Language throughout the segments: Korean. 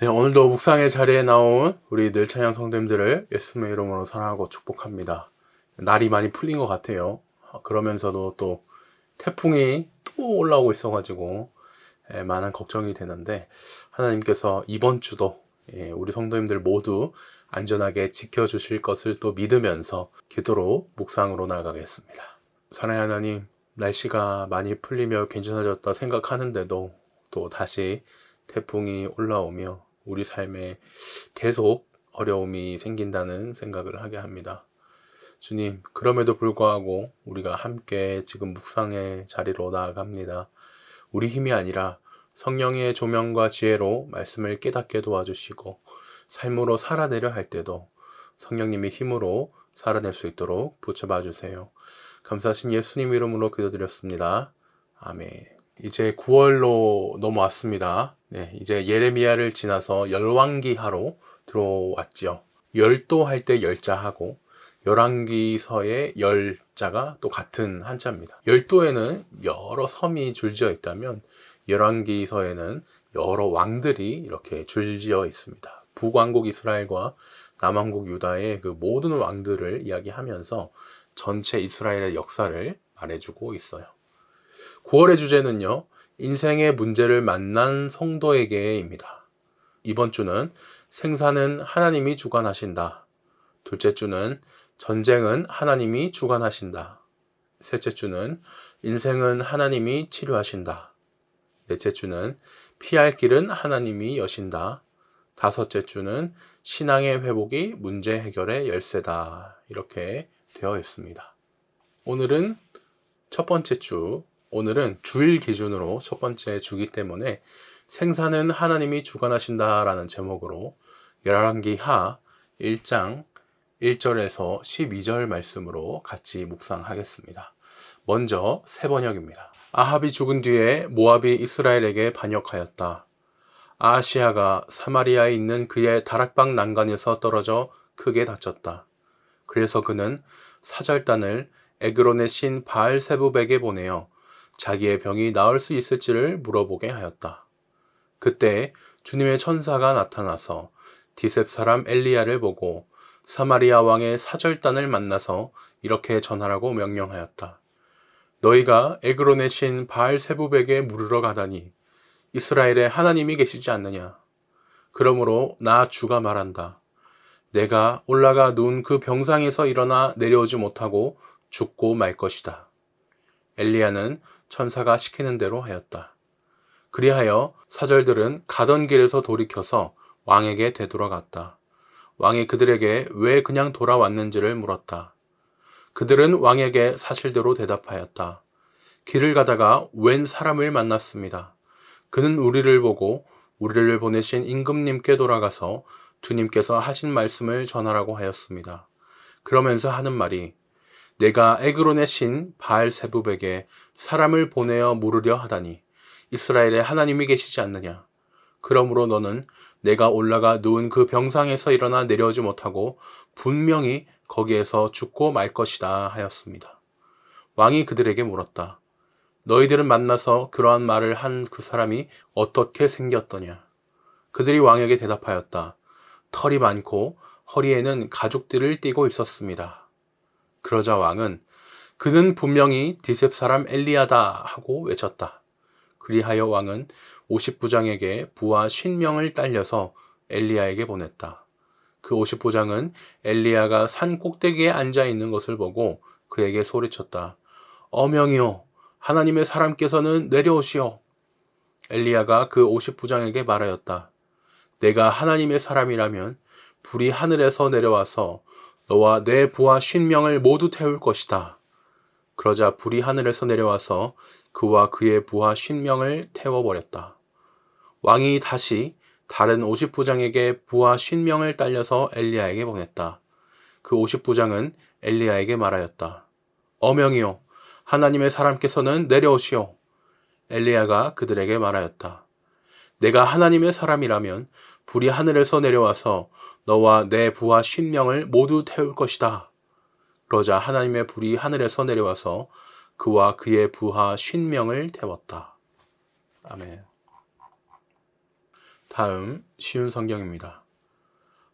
네, 오늘도 묵상의 자리에 나온 우리 늘찬양 성도님들을 예수님의 이름으로 사랑하고 축복합니다. 날이 많이 풀린 것 같아요. 그러면서도 또 태풍이 또 올라오고 있어가지고 많은 걱정이 되는데, 하나님께서 이번 주도 우리 성도님들 모두 안전하게 지켜주실 것을 또 믿으면서 기도로 묵상으로 나아가겠습니다. 사랑하는 하나님, 날씨가 많이 풀리며 괜찮아졌다 생각하는데도 또 다시 태풍이 올라오며 우리 삶에 계속 어려움이 생긴다는 생각을 하게 합니다. 주님, 그럼에도 불구하고 우리가 함께 지금 묵상의 자리로 나아갑니다. 우리 힘이 아니라 성령의 조명과 지혜로 말씀을 깨닫게 도와주시고, 삶으로 살아내려 할 때도 성령님의 힘으로 살아낼 수 있도록 붙잡아 주세요. 감사하신 예수님 이름으로 기도드렸습니다. 아멘. 이제 9월로 넘어왔습니다. 네, 이제 예레미야를 지나서 열왕기하로 들어왔죠. 열도 할 때 열자하고 열왕기서의 열자가 또 같은 한자입니다. 열도에는 여러 섬이 줄지어 있다면 열왕기서에는 여러 왕들이 이렇게 줄지어 있습니다. 북왕국 이스라엘과 남왕국 유다의 그 모든 왕들을 이야기하면서 전체 이스라엘의 역사를 말해주고 있어요. 9월의 주제는요, 인생의 문제를 만난 성도에게입니다. 이번 주는 생사는 하나님이 주관하신다. 둘째 주는 전쟁은 하나님이 주관하신다. 셋째 주는 인생은 하나님이 치료하신다. 넷째 주는 피할 길은 하나님이 여신다. 다섯째 주는 신앙의 회복이 문제 해결의 열쇠다. 이렇게 되어 있습니다. 오늘은 첫 번째 주, 오늘은 주일 기준으로 첫 번째 주기 때문에 생사는 하나님이 주관하신다라는 제목으로 열왕기하 1장 1절에서 12절 말씀으로 같이 묵상하겠습니다. 먼저 세번역입니다. 아합이 죽은 뒤에 모압이 이스라엘에게 반역하였다. 아하시아가 사마리아에 있는 그의 다락방 난간에서 떨어져 크게 다쳤다. 그래서 그는 사절단을 에그론의 신 바알세부백에 보내어 자기의 병이 나을 수 있을지를 물어보게 하였다. 그때 주님의 천사가 나타나서 디셉 사람 엘리야를 보고 사마리아 왕의 사절단을 만나서 이렇게 전하라고 명령하였다. 너희가 에그론의 신 바알세부백에 물으러 가다니 이스라엘에 하나님이 계시지 않느냐. 그러므로 나 주가 말한다. 내가 올라가 누운 그 병상에서 일어나 내려오지 못하고 죽고 말 것이다. 엘리야는 천사가 시키는 대로 하였다. 그리하여 사절들은 가던 길에서 돌이켜서 왕에게 되돌아갔다. 왕이 그들에게 왜 그냥 돌아왔는지를 물었다. 그들은 왕에게 사실대로 대답하였다. 길을 가다가 웬 사람을 만났습니다. 그는 우리를 보고 우리를 보내신 임금님께 돌아가서 주님께서 하신 말씀을 전하라고 하였습니다. 그러면서 하는 말이 내가 에그론의 신 바알세부백에 사람을 보내어 물으려 하다니 이스라엘에 하나님이 계시지 않느냐. 그러므로 너는 내가 올라가 누운 그 병상에서 일어나 내려오지 못하고 분명히 거기에서 죽고 말 것이다 하였습니다. 왕이 그들에게 물었다. 너희들은 만나서 그러한 말을 한 그 사람이 어떻게 생겼더냐. 그들이 왕에게 대답하였다. 털이 많고 허리에는 가죽들을 띠고 있었습니다. 그러자 왕은 그는 분명히 디셉 사람 엘리야다 하고 외쳤다. 그리하여 왕은 50부장에게 부하 50명을 딸려서 엘리야에게 보냈다. 그 50부장은 엘리야가 산 꼭대기에 앉아 있는 것을 보고 그에게 소리쳤다. 어명이요, 하나님의 사람께서는 내려오시오. 엘리야가 그 50부장에게 말하였다. 내가 하나님의 사람이라면 불이 하늘에서 내려와서 너와 내 부하 50명을 모두 태울 것이다. 그러자 불이 하늘에서 내려와서 그와 그의 부하 50명을 태워버렸다. 왕이 다시 다른 50부장에게 부하 50명을 딸려서 엘리야에게 보냈다. 그 50부장은 엘리야에게 말하였다. 어명이요, 하나님의 사람께서는 내려오시오. 엘리야가 그들에게 말하였다. 내가 하나님의 사람이라면 불이 하늘에서 내려와서 너와 내 부하 50명을 모두 태울 것이다. 그러자 하나님의 불이 하늘에서 내려와서 그와 그의 부하 50명을 태웠다. 아멘. 다음 쉬운 성경입니다.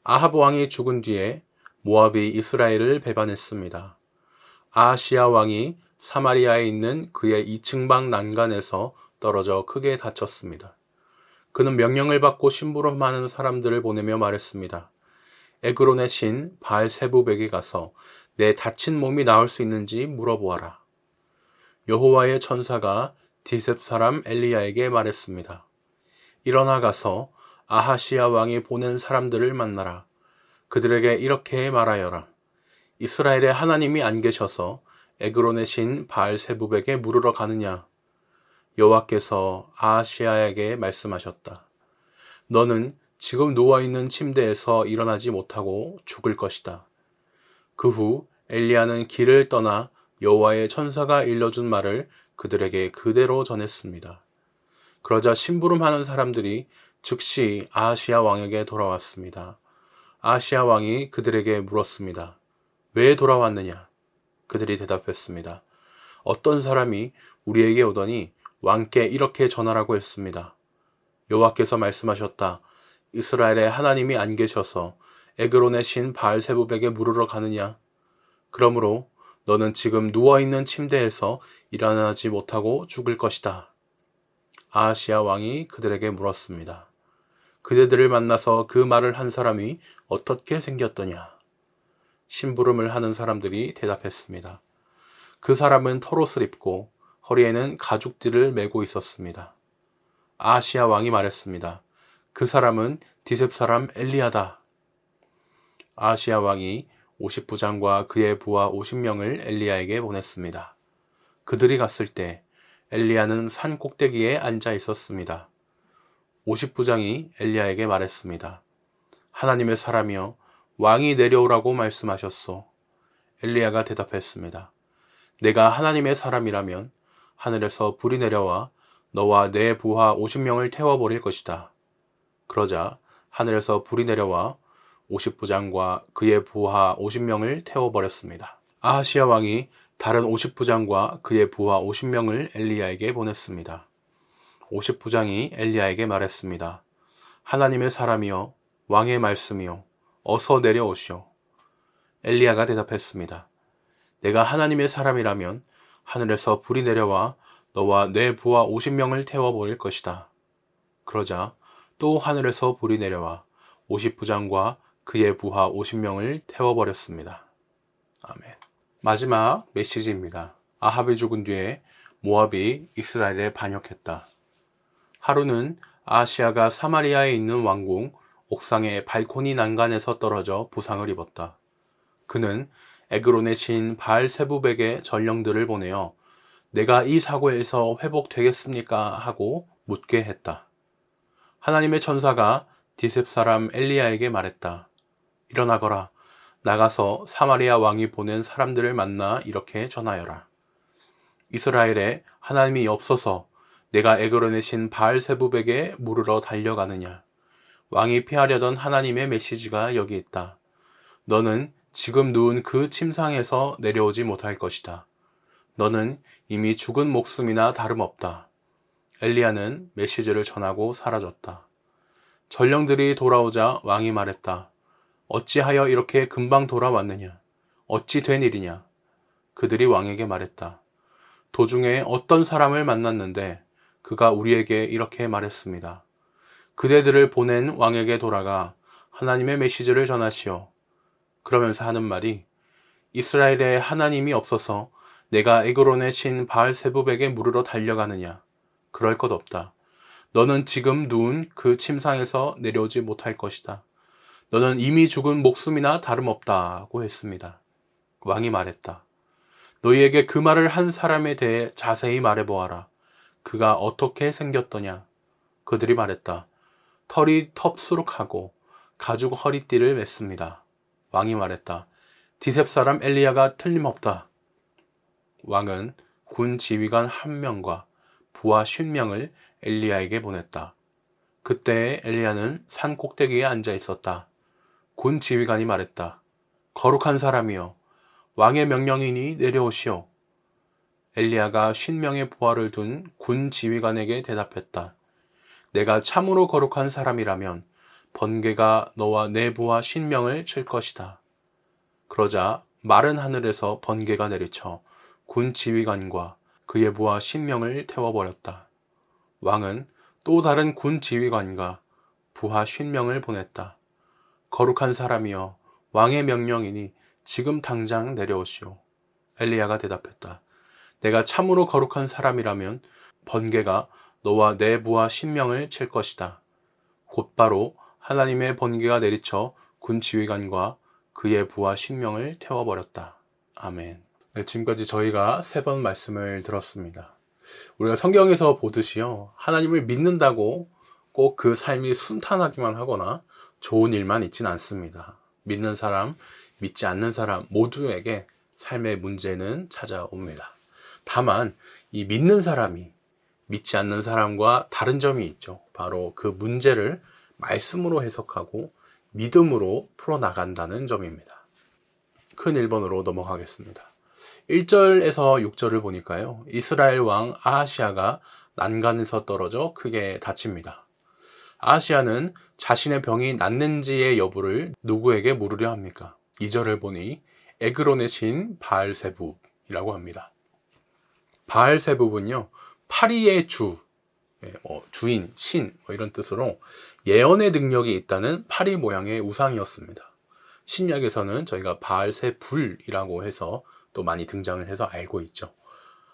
아합 왕이 죽은 뒤에 모압이 이스라엘을 배반했습니다. 아하시야 왕이 사마리아에 있는 그의 2층방 난간에서 떨어져 크게 다쳤습니다. 그는 명령을 받고 심부름하는 사람들을 보내며 말했습니다. 에그론의 신 바알세부백에 가서 내 다친 몸이 나을 수 있는지 물어보아라. 여호와의 천사가 디셉 사람 엘리야에게 말했습니다. 일어나 가서 아하시야 왕이 보낸 사람들을 만나라. 그들에게 이렇게 말하여라. 이스라엘의 하나님이 안 계셔서 에그론의 신 바알세부백에 물으러 가느냐? 여호와께서 아하시야에게 말씀하셨다. 너는 지금 누워있는 침대에서 일어나지 못하고 죽을 것이다. 그 후 엘리야는 길을 떠나 여호와의 천사가 일러준 말을 그들에게 그대로 전했습니다. 그러자 심부름하는 사람들이 즉시 아하시야 왕에게 돌아왔습니다. 아하시야 왕이 그들에게 물었습니다. 왜 돌아왔느냐? 그들이 대답했습니다. 어떤 사람이 우리에게 오더니 왕께 이렇게 전하라고 했습니다. 여호와께서 말씀하셨다. 이스라엘의 하나님이 안 계셔서 에그론의 신 바알세부백에 물으러 가느냐? 그러므로 너는 지금 누워있는 침대에서 일어나지 못하고 죽을 것이다. 아하시야 왕이 그들에게 물었습니다. 그대들을 만나서 그 말을 한 사람이 어떻게 생겼더냐? 심부름을 하는 사람들이 대답했습니다. 그 사람은 털옷을 입고 허리에는 가죽띠를 메고 있었습니다. 아하시야 왕이 말했습니다. 그 사람은 디셉 사람 엘리야다. 아하시야 왕이 50부장과 그의 부하 50명을 엘리야에게 보냈습니다. 그들이 갔을 때 엘리야는 산 꼭대기에 앉아 있었습니다. 50부장이 엘리야에게 말했습니다. 하나님의 사람이여, 왕이 내려오라고 말씀하셨소. 엘리야가 대답했습니다. 내가 하나님의 사람이라면 하늘에서 불이 내려와 너와 내 부하 50명을 태워버릴 것이다. 그러자 하늘에서 불이 내려와 50부장과 그의 부하 50명을 태워버렸습니다. 아하시야 왕이 다른 50부장과 그의 부하 50명을 엘리야에게 보냈습니다. 50부장이 엘리야에게 말했습니다. 하나님의 사람이여, 왕의 말씀이여, 어서 내려오시오. 엘리야가 대답했습니다. 내가 하나님의 사람이라면 하늘에서 불이 내려와 너와 내 부하 50명을 태워버릴 것이다. 그러자 또 하늘에서 불이 내려와 50부장과 그의 부하 50명을 태워버렸습니다. 아멘. 마지막 메시지입니다. 아합이 죽은 뒤에 모압이 이스라엘에 반역했다. 하루는 아하시야가 사마리아에 있는 왕궁 옥상의 발코니 난간에서 떨어져 부상을 입었다. 그는 에그론의 신 바알세부백에 전령들을 보내어 내가 이 사고에서 회복되겠습니까? 하고 묻게 했다. 하나님의 천사가 디셉 사람 엘리야에게 말했다. 일어나거라. 나가서 사마리아 왕이 보낸 사람들을 만나 이렇게 전하여라. 이스라엘에 하나님이 없어서 내가 에그론의 신 바알세부백에 물으러 달려가느냐. 왕이 피하려던 하나님의 메시지가 여기 있다. 너는 지금 누운 그 침상에서 내려오지 못할 것이다. 너는 이미 죽은 목숨이나 다름없다. 엘리야는 메시지를 전하고 사라졌다. 전령들이 돌아오자 왕이 말했다. 어찌하여 이렇게 금방 돌아왔느냐? 어찌 된 일이냐? 그들이 왕에게 말했다. 도중에 어떤 사람을 만났는데 그가 우리에게 이렇게 말했습니다. 그대들을 보낸 왕에게 돌아가 하나님의 메시지를 전하시오. 그러면서 하는 말이 이스라엘에 하나님이 없어서 내가 에그론의 신 바알세부백에 물으러 달려가느냐. 그럴 것 없다. 너는 지금 누운 그 침상에서 내려오지 못할 것이다. 너는 이미 죽은 목숨이나 다름없다고 했습니다. 왕이 말했다. 너희에게 그 말을 한 사람에 대해 자세히 말해보아라. 그가 어떻게 생겼더냐. 그들이 말했다. 털이 텁수룩하고 가죽 허리띠를 맸습니다. 왕이 말했다. 디셉 사람 엘리야가 틀림없다. 왕은 군 지휘관 1명과 부하 50명을 엘리야에게 보냈다. 그때 엘리야는 산 꼭대기에 앉아 있었다. 군 지휘관이 말했다. 거룩한 사람이여, 왕의 명령이니 내려오시오. 엘리야가 50명의 부하를 둔 군 지휘관에게 대답했다. 내가 참으로 거룩한 사람이라면 번개가 너와 내 부하 50명을 칠 것이다. 그러자 마른 하늘에서 번개가 내리쳐 군 지휘관과 그의 부하 10명을 태워버렸다. 왕은 또 다른 군 지휘관과 부하 50명을 보냈다. 거룩한 사람이여, 왕의 명령이니 지금 당장 내려오시오. 엘리야가 대답했다. 내가 참으로 거룩한 사람이라면 번개가 너와 내 부하 10명을 칠 것이다. 곧바로 하나님의 번개가 내리쳐 군 지휘관과 그의 부하 10명을 태워버렸다. 아멘. 네, 지금까지 저희가 3번 말씀을 들었습니다. 우리가 성경에서 보듯이요, 하나님을 믿는다고 꼭 그 삶이 순탄하기만 하거나 좋은 일만 있진 않습니다. 믿는 사람, 믿지 않는 사람 모두에게 삶의 문제는 찾아옵니다. 다만 이 믿는 사람이 믿지 않는 사람과 다른 점이 있죠. 바로 그 문제를 말씀으로 해석하고 믿음으로 풀어나간다는 점입니다. 큰 1번으로 넘어가겠습니다. 1절에서 6절을 보니까요, 이스라엘 왕 아하시아가 난간에서 떨어져 크게 다칩니다. 아하시아는 자신의 병이 낫는지의 여부를 누구에게 물으려 합니까? 2절을 보니 에그론의 신 바알세붑이라고 합니다. 바알세붑은요, 파리의 주, 주인, 신 이런 뜻으로 예언의 능력이 있다는 파리 모양의 우상이었습니다. 신약에서는 저희가 바알세불이라고 해서 또 많이 등장을 해서 알고 있죠.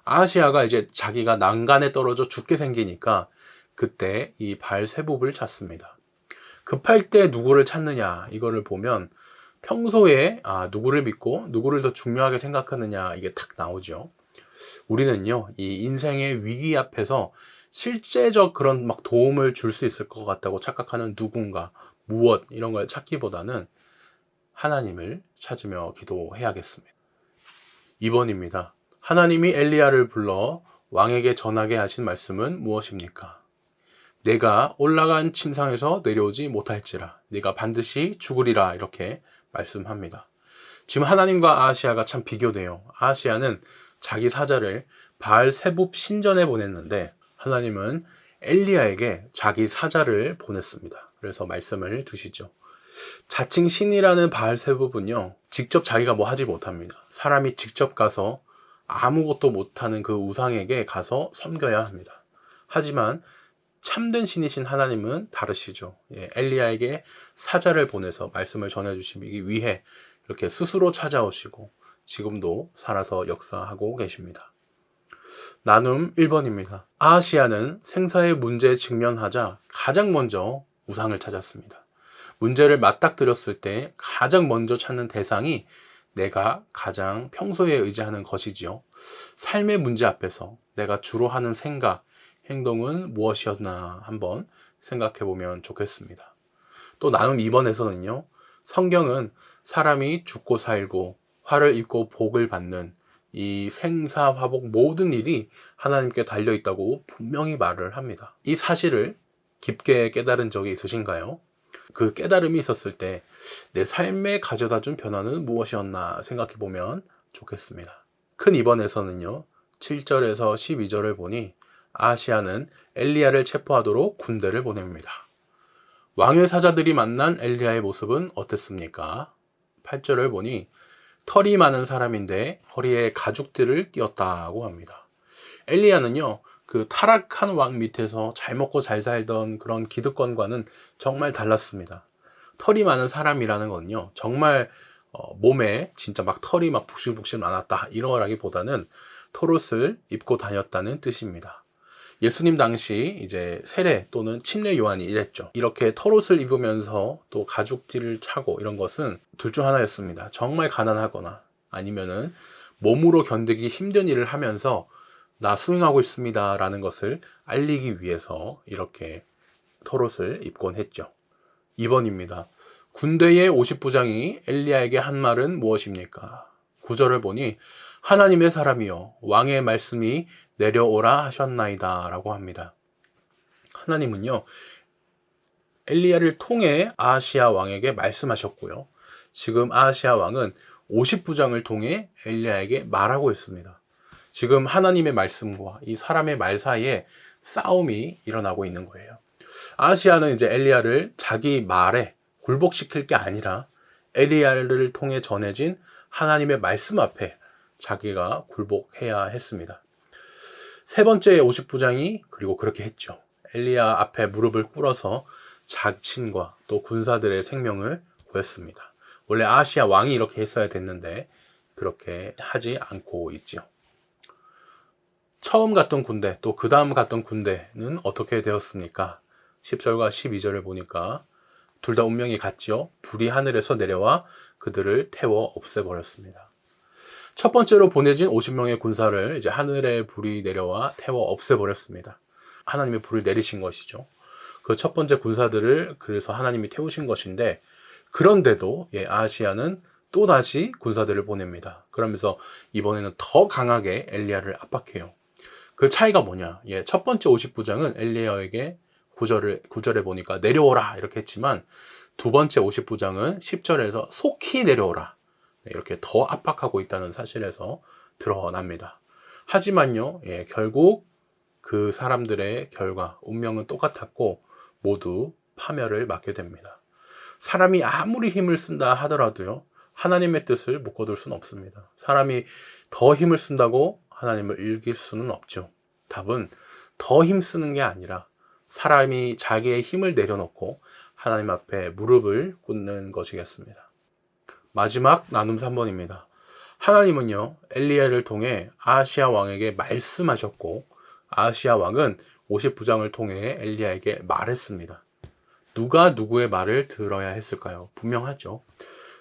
아하시아가 이제 자기가 난간에 떨어져 죽게 생기니까 그때 이 바알세붑을 찾습니다. 급할 때 누구를 찾느냐, 이거를 보면 평소에 누구를 믿고 누구를 더 중요하게 생각하느냐, 이게 탁 나오죠. 우리는요, 이 인생의 위기 앞에서 실제적 그런 막 도움을 줄 수 있을 것 같다고 착각하는 누군가, 무엇 이런 걸 찾기보다는 하나님을 찾으며 기도해야겠습니다. 2번입니다. 하나님이 엘리야를 불러 왕에게 전하게 하신 말씀은 무엇입니까? 내가 올라간 침상에서 내려오지 못할지라 네가 반드시 죽으리라, 이렇게 말씀합니다. 지금 하나님과 아하시아가 참 비교돼요. 아하시아는 자기 사자를 바알세붑 신전에 보냈는데 하나님은 엘리야에게 자기 사자를 보냈습니다. 그래서 말씀을 두시죠. 자칭 신이라는 바알세붑은요, 직접 자기가 뭐 하지 못합니다. 사람이 직접 가서 아무것도 못하는 그 우상에게 가서 섬겨야 합니다. 하지만 참된 신이신 하나님은 다르시죠. 엘리야에게 사자를 보내서 말씀을 전해주시기 위해 이렇게 스스로 찾아오시고 지금도 살아서 역사하고 계십니다. 나눔 1번입니다. 아하시아는 생사의 문제에 직면하자 가장 먼저 우상을 찾았습니다. 문제를 맞닥뜨렸을 때 가장 먼저 찾는 대상이 내가 가장 평소에 의지하는 것이지요. 삶의 문제 앞에서 내가 주로 하는 생각, 행동은 무엇이었나 한번 생각해 보면 좋겠습니다. 또 나눔 2번에서는요, 성경은 사람이 죽고 살고 화를 입고 복을 받는 이 생사화복 모든 일이 하나님께 달려있다고 분명히 말을 합니다. 이 사실을 깊게 깨달은 적이 있으신가요? 그 깨달음이 있었을 때 내 삶에 가져다 준 변화는 무엇이었나 생각해 보면 좋겠습니다. 큰 2번에서는요, 7절에서 12절을 보니 아하시아는 엘리야를 체포하도록 군대를 보냅니다. 왕의 사자들이 만난 엘리야의 모습은 어땠습니까? 8절을 보니 털이 많은 사람인데 허리에 가죽들을 띄었다고 합니다. 엘리야는요, 그 타락한 왕 밑에서 잘 먹고 잘 살던 그런 기득권과는 정말 달랐습니다. 털이 많은 사람이라는 건요, 정말 몸에 진짜 막 털이 막 북실북실 많았다, 이러라기보다는 털옷을 입고 다녔다는 뜻입니다. 예수님 당시 이제 세례 또는 침례 요한이 이랬죠. 이렇게 털옷을 입으면서 또 가죽띠를 차고 이런 것은 둘 중 하나였습니다. 정말 가난하거나 아니면은 몸으로 견디기 힘든 일을 하면서 나 수행하고 있습니다 라는 것을 알리기 위해서 이렇게 털옷을 입곤 했죠. 2번입니다. 군대의 50부장이 엘리야에게 한 말은 무엇입니까? 9절을 보니 하나님의 사람이여 왕의 말씀이 내려오라 하셨나이다 라고 합니다. 하나님은요, 엘리야를 통해 아하시아 왕에게 말씀하셨고요, 지금 아하시아 왕은 50부장을 통해 엘리야에게 말하고 있습니다. 지금 하나님의 말씀과 이 사람의 말 사이에 싸움이 일어나고 있는 거예요. 아하시아는 이제 엘리야를 자기 말에 굴복시킬 게 아니라 엘리야를 통해 전해진 하나님의 말씀 앞에 자기가 굴복해야 했습니다. 세 번째 50부장이 그리고 그렇게 했죠. 엘리야 앞에 무릎을 꿇어서 자친과 또 군사들의 생명을 구했습니다. 원래 아하시아 왕이 이렇게 했어야 됐는데 그렇게 하지 않고 있죠. 처음 갔던 군대 또 그 다음 갔던 군대는 어떻게 되었습니까? 10절과 12절을 보니까 둘 다 운명이 같죠. 불이 하늘에서 내려와 그들을 태워 없애버렸습니다. 첫 번째로 보내진 50명의 군사를 이제 하늘에 불이 내려와 태워 없애버렸습니다. 하나님의 불을 내리신 것이죠. 그 첫 번째 군사들을 그래서 하나님이 태우신 것인데, 그런데도 아하시아는 또다시 군사들을 보냅니다. 그러면서 이번에는 더 강하게 엘리야를 압박해요. 그 차이가 뭐냐? 첫 번째 50부장은 엘리야에게 9절에 보니까 내려오라 이렇게 했지만, 두 번째 50부장은 10절에서 속히 내려오라 이렇게 더 압박하고 있다는 사실에서 드러납니다. 하지만요, 결국 그 사람들의 결과, 운명은 똑같았고 모두 파멸을 맞게 됩니다. 사람이 아무리 힘을 쓴다 하더라도요, 하나님의 뜻을 묶어둘 수는 없습니다. 사람이 더 힘을 쓴다고 하나님을 이길 수는 없죠. 답은 더 힘쓰는 게 아니라 사람이 자기의 힘을 내려놓고 하나님 앞에 무릎을 꿇는 것이겠습니다. 마지막 나눔 3번입니다. 하나님은요, 엘리야를 통해 아하시아 왕에게 말씀하셨고, 아하시아 왕은 50부장을 통해 엘리야에게 말했습니다. 누가 누구의 말을 들어야 했을까요? 분명하죠.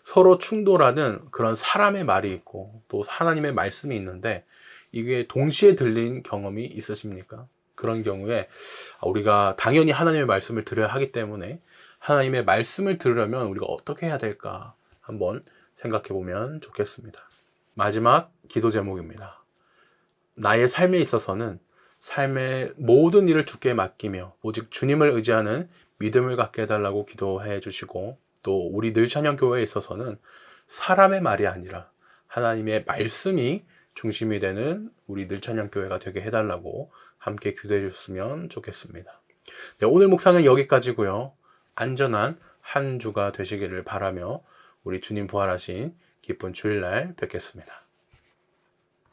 서로 충돌하는 그런 사람의 말이 있고 또 하나님의 말씀이 있는데, 이게 동시에 들린 경험이 있으십니까? 그런 경우에 우리가 당연히 하나님의 말씀을 들어야 하기 때문에 하나님의 말씀을 들으려면 우리가 어떻게 해야 될까 한번 생각해 보면 좋겠습니다. 마지막 기도 제목입니다. 나의 삶에 있어서는 삶의 모든 일을 주께 맡기며 오직 주님을 의지하는 믿음을 갖게 해달라고 기도해 주시고, 또 우리 늘찬양교회에 있어서는 사람의 말이 아니라 하나님의 말씀이 중심이 되는 우리 늘찬양교회가 되게 해달라고 함께 기도해 주셨으면 좋겠습니다. 네, 오늘 묵상은 여기까지고요. 안전한 한 주가 되시기를 바라며 우리 주님 부활하신 기쁜 주일날 뵙겠습니다.